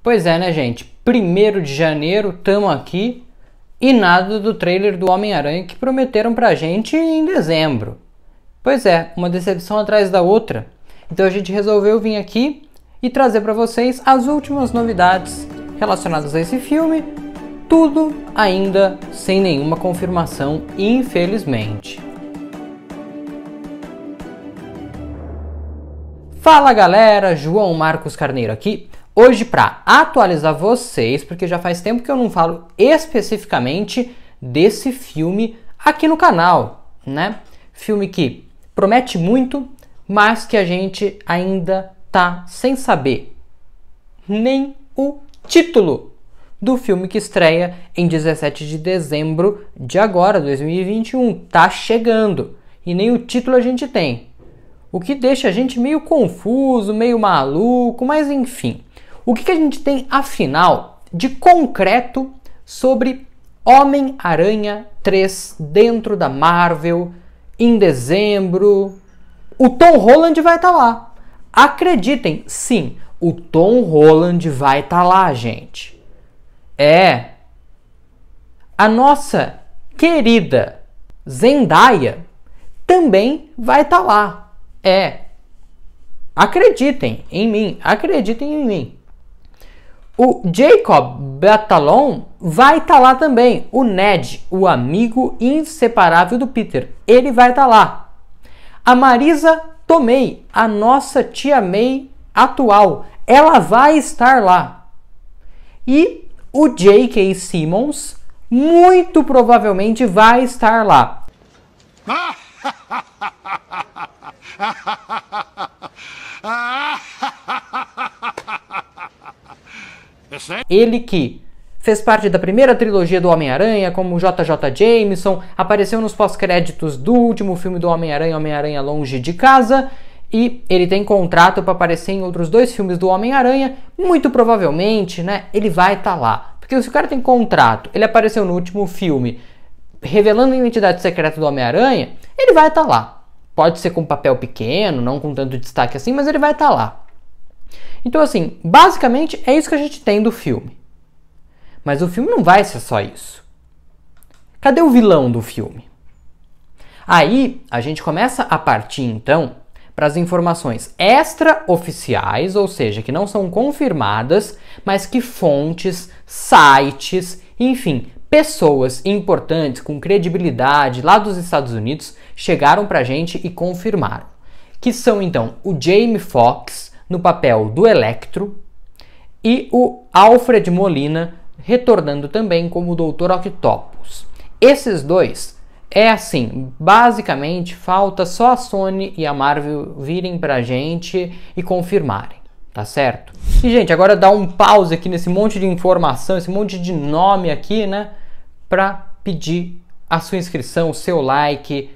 Pois é, né, gente? 1º de janeiro, tamo aqui e nada do trailer do Homem-Aranha que prometeram pra gente em dezembro. Pois é, uma decepção atrás da outra. Então a gente resolveu vir aqui e trazer pra vocês as últimas novidades relacionadas a esse filme, tudo ainda sem nenhuma confirmação, infelizmente. Fala galera, João Marcos Carneiro aqui. Hoje para atualizar vocês, porque já faz tempo que eu não falo especificamente desse filme aqui no canal, né? Filme que promete muito, mas que a gente ainda tá sem saber nem o título do filme que estreia em 17 de dezembro de agora, 2021. Tá chegando e nem o título a gente tem. O que deixa a gente meio confuso, meio maluco, mas enfim. O que a gente tem, afinal, de concreto sobre Homem-Aranha 3 dentro da Marvel em dezembro? O Tom Holland vai estar lá. Acreditem, sim, o Tom Holland vai estar lá, gente. É. A nossa querida Zendaya também vai estar lá. É. Acreditem em mim, acreditem em mim. O Jacob Batalon vai estar lá também. O Ned, o amigo inseparável do Peter, ele vai estar lá. A Marisa Tomei, a nossa tia May atual, ela vai estar lá. E o J.K. Simmons muito provavelmente vai estar lá. Ele que fez parte da primeira trilogia do Homem-Aranha, como JJ Jameson, apareceu nos pós-créditos do último filme do Homem-Aranha, Homem-Aranha Longe de Casa, e ele tem contrato para aparecer em outros 2 filmes do Homem-Aranha. Muito provavelmente, né, ele vai estar lá. Porque se o cara tem contrato, ele apareceu no último filme revelando a identidade secreta do Homem-Aranha, ele vai estar lá. Pode ser com papel pequeno, não com tanto destaque assim, mas ele vai estar lá. Então assim, basicamente é isso que a gente tem do filme. Mas o filme não vai ser só isso. Cadê o vilão do filme? Aí a gente começa a partir então para as informações extraoficiais, ou seja, que não são confirmadas, mas que fontes, sites, enfim, pessoas importantes com credibilidade lá dos Estados Unidos chegaram pra gente e confirmaram. Que são então o Jamie Foxx no papel do Electro e o Alfred Molina retornando também como o Dr. Octopus. Esses 2 é assim, basicamente falta só a Sony e a Marvel virem pra gente e confirmarem, tá certo? E gente, agora dá um pause aqui nesse monte de informação, esse monte de nome aqui, né? Pra pedir a sua inscrição, o seu like,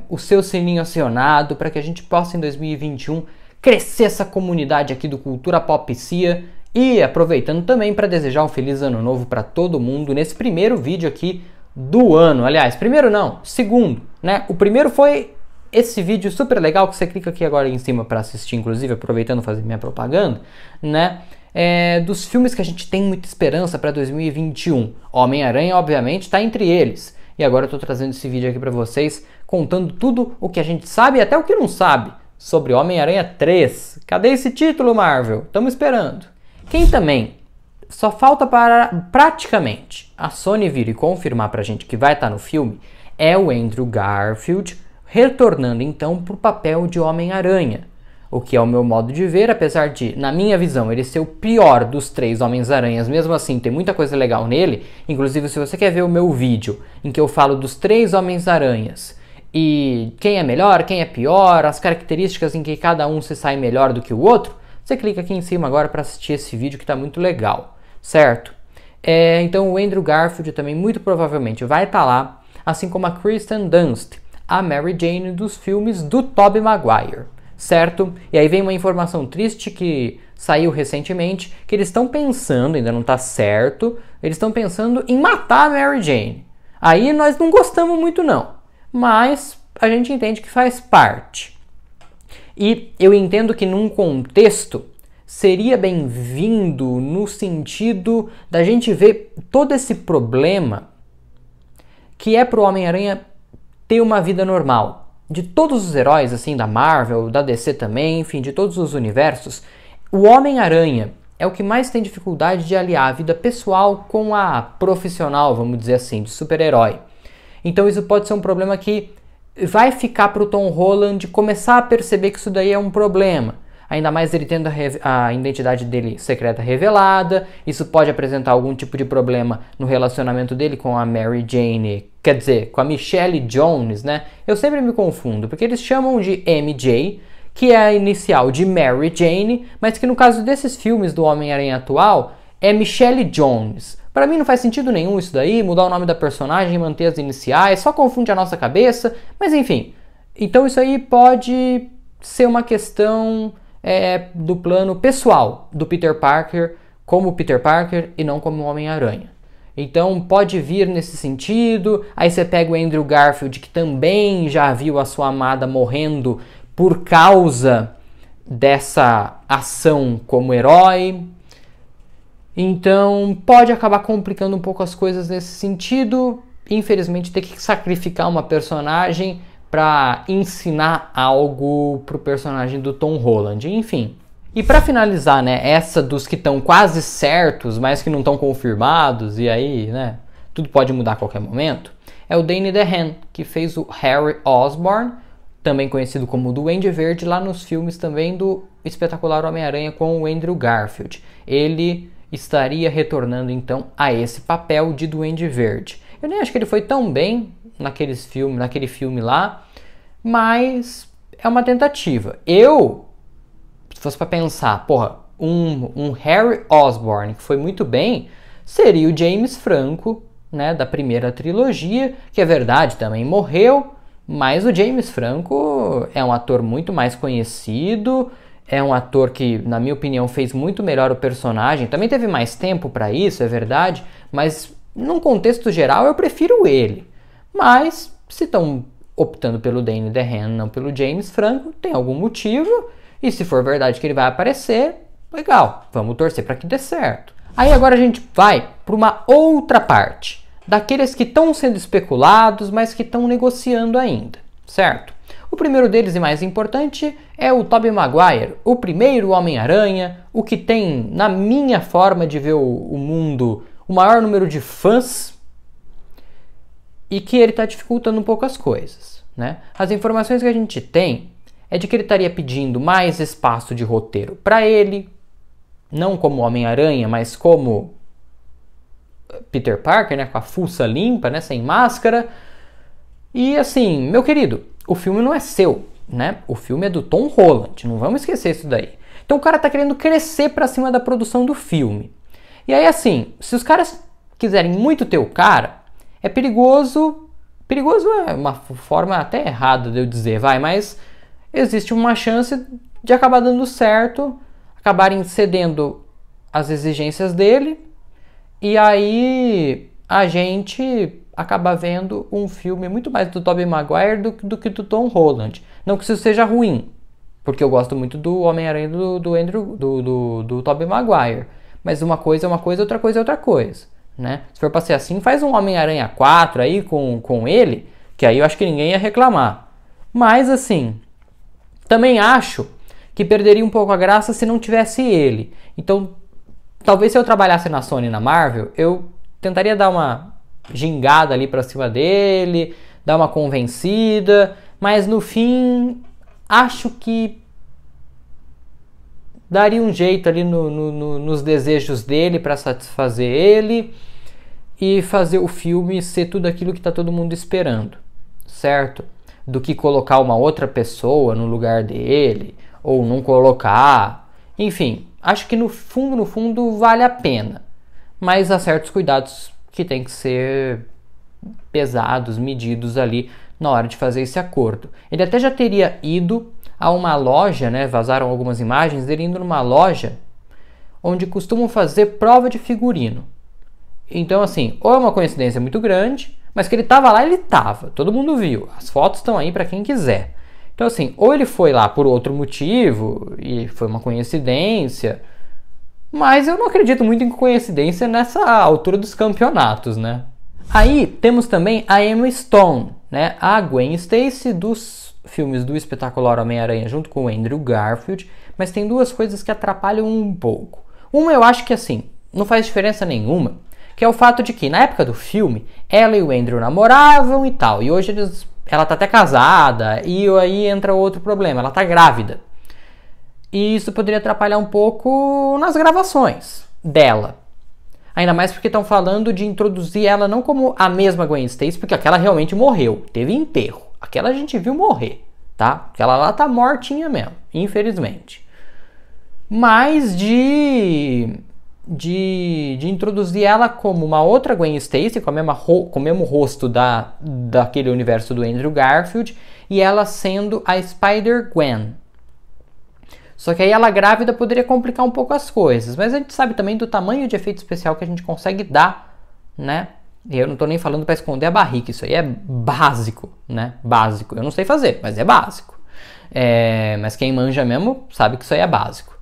o seu sininho acionado, para que a gente possa em 2021 crescer essa comunidade aqui do Cultura Popcia. E aproveitando também para desejar um feliz ano novo para todo mundo nesse primeiro vídeo aqui do ano. Aliás, primeiro não, segundo, né? O primeiro foi esse vídeo super legal que você clica aqui agora em cima para assistir, inclusive aproveitando fazer minha propaganda, né? Dos filmes que a gente tem muita esperança para 2021. Homem-Aranha, obviamente, está entre eles. E agora eu estou trazendo esse vídeo aqui para vocês, contando tudo o que a gente sabe e até o que não sabe sobre Homem-Aranha 3. Cadê esse título, Marvel? Estamos esperando. Quem também só falta para praticamente a Sony vir e confirmar pra gente que vai estar no filme é o Andrew Garfield, retornando então pro papel de Homem-Aranha. O que é o meu modo de ver, apesar de, na minha visão, ele ser o pior dos 3 Homens-Aranhas, mesmo assim tem muita coisa legal nele. Inclusive, se você quer ver o meu vídeo em que eu falo dos 3 Homens-Aranhas e quem é melhor, quem é pior, as características em que cada um se sai melhor do que o outro, você clica aqui em cima agora para assistir esse vídeo que está muito legal, certo? Então o Andrew Garfield também muito provavelmente vai estar lá, assim como a Kristen Dunst, a Mary Jane dos filmes do Tobey Maguire, certo? E aí vem uma informação triste que saiu recentemente, que eles estão pensando, ainda não está certo, eles estão pensando em matar a Mary Jane. Aí nós não gostamos muito não, mas a gente entende que faz parte. E eu entendo que num contexto seria bem-vindo no sentido da gente ver todo esse problema que é pro Homem-Aranha ter uma vida normal. De todos os heróis, assim, da Marvel, da DC também, enfim, de todos os universos, o Homem-Aranha é o que mais tem dificuldade de aliar a vida pessoal com a profissional, vamos dizer assim, de super-herói. Então isso pode ser um problema que vai ficar pro Tom Holland começar a perceber que isso daí é um problema. Ainda mais ele tendo a identidade dele secreta revelada, isso pode apresentar algum tipo de problema no relacionamento dele com a Mary Jane, quer dizer, com a Michelle Jones, né? Eu sempre me confundo, porque eles chamam de MJ, que é a inicial de Mary Jane, mas que no caso desses filmes do Homem-Aranha atual, é Michelle Jones. Para mim não faz sentido nenhum isso daí, mudar o nome da personagem e manter as iniciais, só confunde a nossa cabeça, mas enfim. Então isso aí pode ser uma questão do plano pessoal do Peter Parker como Peter Parker e não como Homem-Aranha. Então pode vir nesse sentido. Aí você pega o Andrew Garfield, que também já viu a sua amada morrendo por causa dessa ação como herói. Então pode acabar complicando um pouco as coisas nesse sentido. Infelizmente ter que sacrificar uma personagem para ensinar algo pro personagem do Tom Holland, enfim. E para finalizar, né, essa dos que estão quase certos, mas que não estão confirmados, e aí, né, tudo pode mudar a qualquer momento, é o Danny DeHaan, que fez o Harry Osborn, também conhecido como Duende Verde, lá nos filmes também do Espetacular Homem-Aranha com o Andrew Garfield. Ele estaria retornando então a esse papel de Duende Verde. Eu nem acho que ele foi tão bem naquele filme lá, mas é uma tentativa. Se fosse para pensar, porra, um Harry Osborn que foi muito bem, seria o James Franco, né, da primeira trilogia, que é verdade, também morreu, mas o James Franco é um ator muito mais conhecido, é um ator que, na minha opinião, fez muito melhor o personagem, também teve mais tempo para isso, é verdade, mas num contexto geral eu prefiro ele. Mas se estão optando pelo Danny DeHaan, não pelo James Franco, tem algum motivo, e se for verdade que ele vai aparecer, legal, vamos torcer para que dê certo. Aí agora a gente vai para uma outra parte, daqueles que estão sendo especulados, mas que estão negociando ainda, certo? O primeiro deles e mais importante é o Tobey Maguire, o primeiro Homem-Aranha, o que tem, na minha forma de ver o mundo, o maior número de fãs, e que ele está dificultando um pouco as coisas, né? As informações que a gente tem é de que ele estaria pedindo mais espaço de roteiro para ele, não como Homem-Aranha, mas como Peter Parker, né? Com a fuça limpa, né? Sem máscara. E assim, meu querido, o filme não é seu, né? O filme é do Tom Holland, não vamos esquecer isso daí. Então o cara tá querendo crescer para cima da produção do filme. E aí assim, se os caras quiserem muito ter o cara, é perigoso é uma forma até errada de eu dizer, mas existe uma chance de acabar dando certo, acabarem cedendo às exigências dele, e aí a gente acaba vendo um filme muito mais do Tobey Maguire do que do Tom Holland. Não que isso seja ruim, porque eu gosto muito do Homem-Aranha do Tobey Maguire, mas uma coisa é uma coisa, outra coisa é outra coisa. Né? Se for pra ser assim, faz um Homem-Aranha 4 aí com ele, que aí eu acho que ninguém ia reclamar. Mas assim, também acho que perderia um pouco a graça se não tivesse ele. Então, talvez se eu trabalhasse na Sony e na Marvel, eu tentaria dar uma gingada ali pra cima dele, dar uma convencida, mas no fim, acho que daria um jeito ali nos desejos dele para satisfazer ele e fazer o filme ser tudo aquilo que está todo mundo esperando, certo? Do que colocar uma outra pessoa no lugar dele, ou não colocar. Enfim, acho que no fundo vale a pena, mas há certos cuidados que tem que ser pesados, medidos ali na hora de fazer esse acordo. Ele até já teria ido a uma loja, né, vazaram algumas imagens dele indo numa loja onde costumam fazer prova de figurino. Então assim, ou é uma coincidência muito grande, mas que ele estava lá, ele estava, todo mundo viu, as fotos estão aí para quem quiser. Então assim, ou ele foi lá por outro motivo e foi uma coincidência, mas eu não acredito muito em coincidência nessa altura dos campeonatos, né? Aí temos também a Emma Stone, né? A Gwen Stacy dos filmes do espetacular Homem-Aranha junto com o Andrew Garfield, mas tem duas coisas que atrapalham um pouco. Uma eu acho que assim, não faz diferença nenhuma, que é o fato de que na época do filme, ela e o Andrew namoravam e tal, e hoje ela tá até casada, e aí entra outro problema, ela tá grávida. E isso poderia atrapalhar um pouco nas gravações dela. Ainda mais porque estão falando de introduzir ela não como a mesma Gwen Stacy, porque aquela realmente morreu, teve enterro. Aquela a gente viu morrer, tá? Aquela lá tá mortinha mesmo, infelizmente. Mas de introduzir ela como uma outra Gwen Stacy, com o mesmo rosto daquele universo do Andrew Garfield, e ela sendo a Spider-Gwen. Só que aí ela grávida poderia complicar um pouco as coisas, mas a gente sabe também do tamanho de efeito especial que a gente consegue dar, né? E eu não tô nem falando para esconder a barriga, isso aí é básico, né? Básico. Eu não sei fazer, mas é básico. Mas quem manja mesmo sabe que isso aí é básico.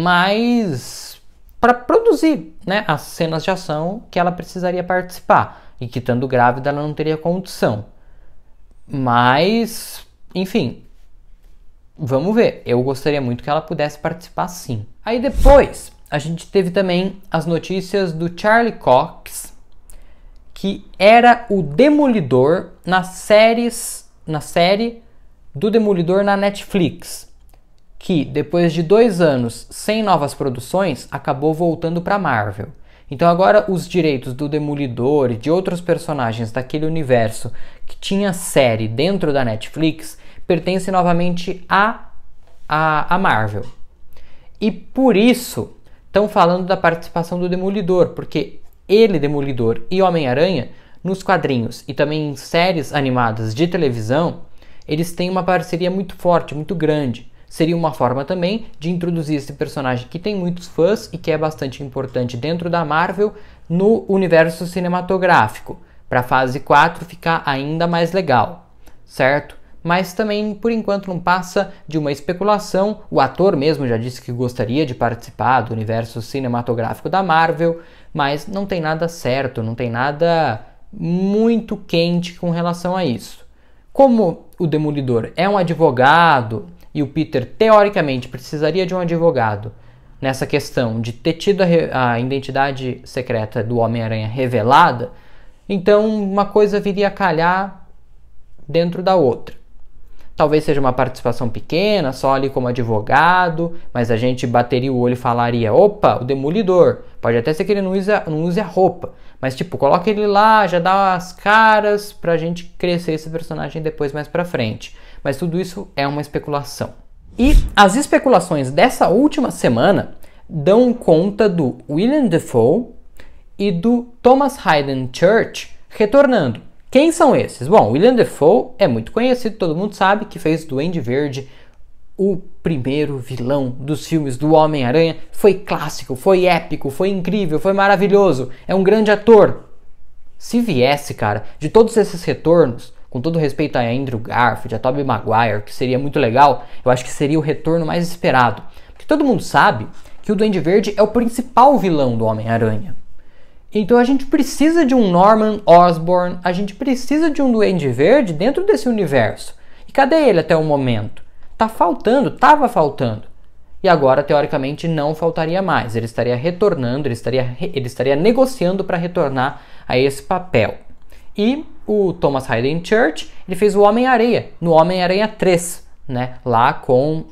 Mas para produzir, né, as cenas de ação que ela precisaria participar e que estando grávida ela não teria condição. Mas, enfim, vamos ver. Eu gostaria muito que ela pudesse participar sim. Aí depois a gente teve também as notícias do Charlie Cox, que era o Demolidor na série do Demolidor na Netflix, que depois de 2 anos sem novas produções, acabou voltando para Marvel. Então agora os direitos do Demolidor e de outros personagens daquele universo que tinha série dentro da Netflix pertencem novamente à Marvel. E por isso estão falando da participação do Demolidor, porque ele, Demolidor e Homem-Aranha, nos quadrinhos e também em séries animadas de televisão, eles têm uma parceria muito forte, muito grande. Seria uma forma também de introduzir esse personagem que tem muitos fãs e que é bastante importante dentro da Marvel no universo cinematográfico, para a fase 4 ficar ainda mais legal, certo? Mas também, por enquanto, não passa de uma especulação. O ator mesmo já disse que gostaria de participar do universo cinematográfico da Marvel, mas não tem nada certo, não tem nada muito quente com relação a isso. Como o Demolidor é um advogado e o Peter, teoricamente, precisaria de um advogado nessa questão de ter tido a identidade secreta do Homem-Aranha revelada, então uma coisa viria a calhar dentro da outra. Talvez seja uma participação pequena, só ali como advogado, mas a gente bateria o olho e falaria, opa, o Demolidor. Pode até ser que ele não use a roupa, mas tipo, coloca ele lá, já dá as caras pra gente crescer esse personagem depois mais pra frente. Mas tudo isso é uma especulação. E as especulações dessa última semana dão conta do Willem Dafoe e do Thomas Haden Church retornando. Quem são esses? Bom, Willem Dafoe é muito conhecido, todo mundo sabe, que fez Duende Verde, o primeiro vilão dos filmes do Homem-Aranha. Foi clássico, foi épico, foi incrível, foi maravilhoso, é um grande ator. Se viesse, cara, de todos esses retornos, com todo respeito a Andrew Garfield, a Tobey Maguire, que seria muito legal, eu acho que seria o retorno mais esperado. Porque todo mundo sabe que o Duende Verde é o principal vilão do Homem-Aranha. Então a gente precisa de um Norman Osborn, a gente precisa de um Duende Verde dentro desse universo. E cadê ele até o momento? Tá faltando, tava faltando. E agora, teoricamente, não faltaria mais. Ele estaria retornando, ele estaria negociando para retornar a esse papel. E o Thomas Haden Church, ele fez o Homem-Aranha, no Homem-Aranha 3, né? Lá com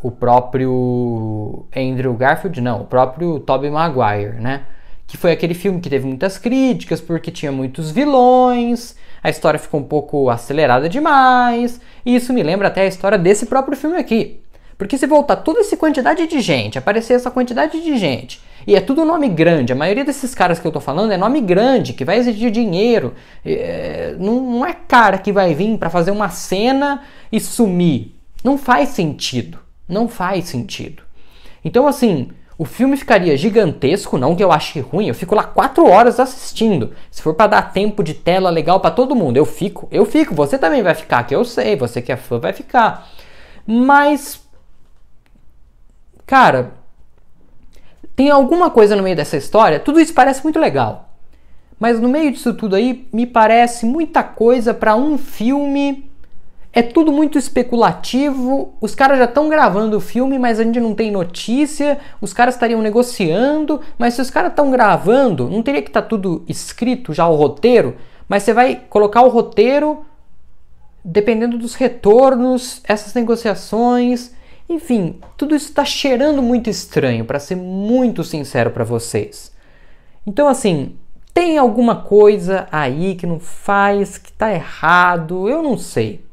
o próprio Andrew Garfield, não, o próprio Tobey Maguire, né? Que foi aquele filme que teve muitas críticas porque tinha muitos vilões, a história ficou um pouco acelerada demais, e isso me lembra até a história desse próprio filme aqui. Porque se voltar toda essa quantidade de gente, aparecer essa quantidade de gente, e é tudo nome grande, a maioria desses caras que eu tô falando é nome grande, que vai exigir dinheiro, não é cara que vai vir pra fazer uma cena e sumir. Não faz sentido. Não faz sentido. Então, assim, O filme ficaria gigantesco, não que eu ache ruim, eu fico lá 4 horas assistindo. Se for para dar tempo de tela legal para todo mundo, eu fico. Você também vai ficar, que eu sei, você que é fã vai ficar. Mas, cara, tem alguma coisa no meio dessa história, tudo isso parece muito legal. Mas no meio disso tudo aí, me parece muita coisa para um filme. É tudo muito especulativo, os caras já estão gravando o filme, mas a gente não tem notícia, os caras estariam negociando, mas se os caras estão gravando, não teria que estar tudo escrito já o roteiro, mas você vai colocar o roteiro dependendo dos retornos, essas negociações, enfim, tudo isso está cheirando muito estranho, para ser muito sincero para vocês. Então assim, tem alguma coisa aí que não faz, que está errado, eu não sei.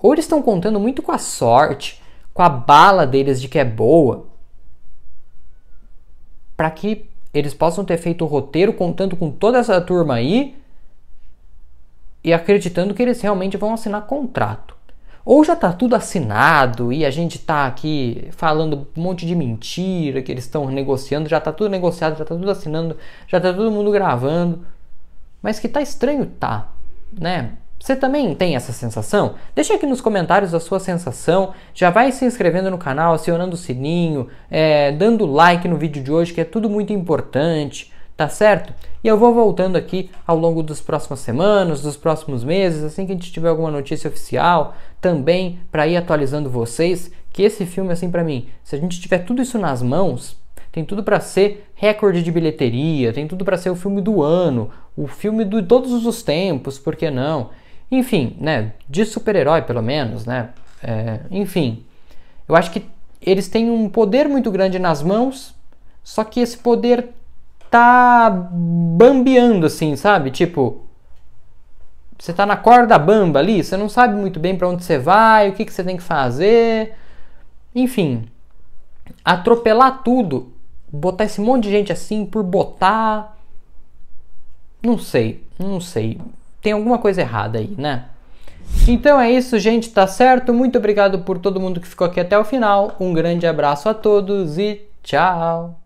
Ou eles estão contando muito com a sorte, com a bala deles de que é boa, para que eles possam ter feito o roteiro contando com toda essa turma aí e acreditando que eles realmente vão assinar contrato. Ou já tá tudo assinado e a gente tá aqui falando um monte de mentira que eles estão negociando, já tá tudo negociado, já tá tudo assinando, já tá todo mundo gravando. Mas que tá estranho, tá, né? Você também tem essa sensação? Deixa aqui nos comentários a sua sensação. Já vai se inscrevendo no canal, acionando o sininho, dando like no vídeo de hoje, que é tudo muito importante, tá certo? E eu vou voltando aqui ao longo das próximas semanas, dos próximos meses, assim que a gente tiver alguma notícia oficial, também para ir atualizando vocês, que esse filme, assim, para mim, se a gente tiver tudo isso nas mãos, tem tudo para ser recorde de bilheteria, tem tudo para ser o filme do ano, o filme de todos os tempos, por que não? Enfim, né, de super-herói pelo menos, né, enfim, eu acho que eles têm um poder muito grande nas mãos, só que esse poder tá bambeando assim, sabe, tipo, você tá na corda bamba ali, você não sabe muito bem para onde você vai, o que você tem que fazer, enfim, atropelar tudo, botar esse monte de gente assim por botar, não sei, tem alguma coisa errada aí, né? Então é isso, gente, tá certo? Muito obrigado por todo mundo que ficou aqui até o final. Um grande abraço a todos e tchau!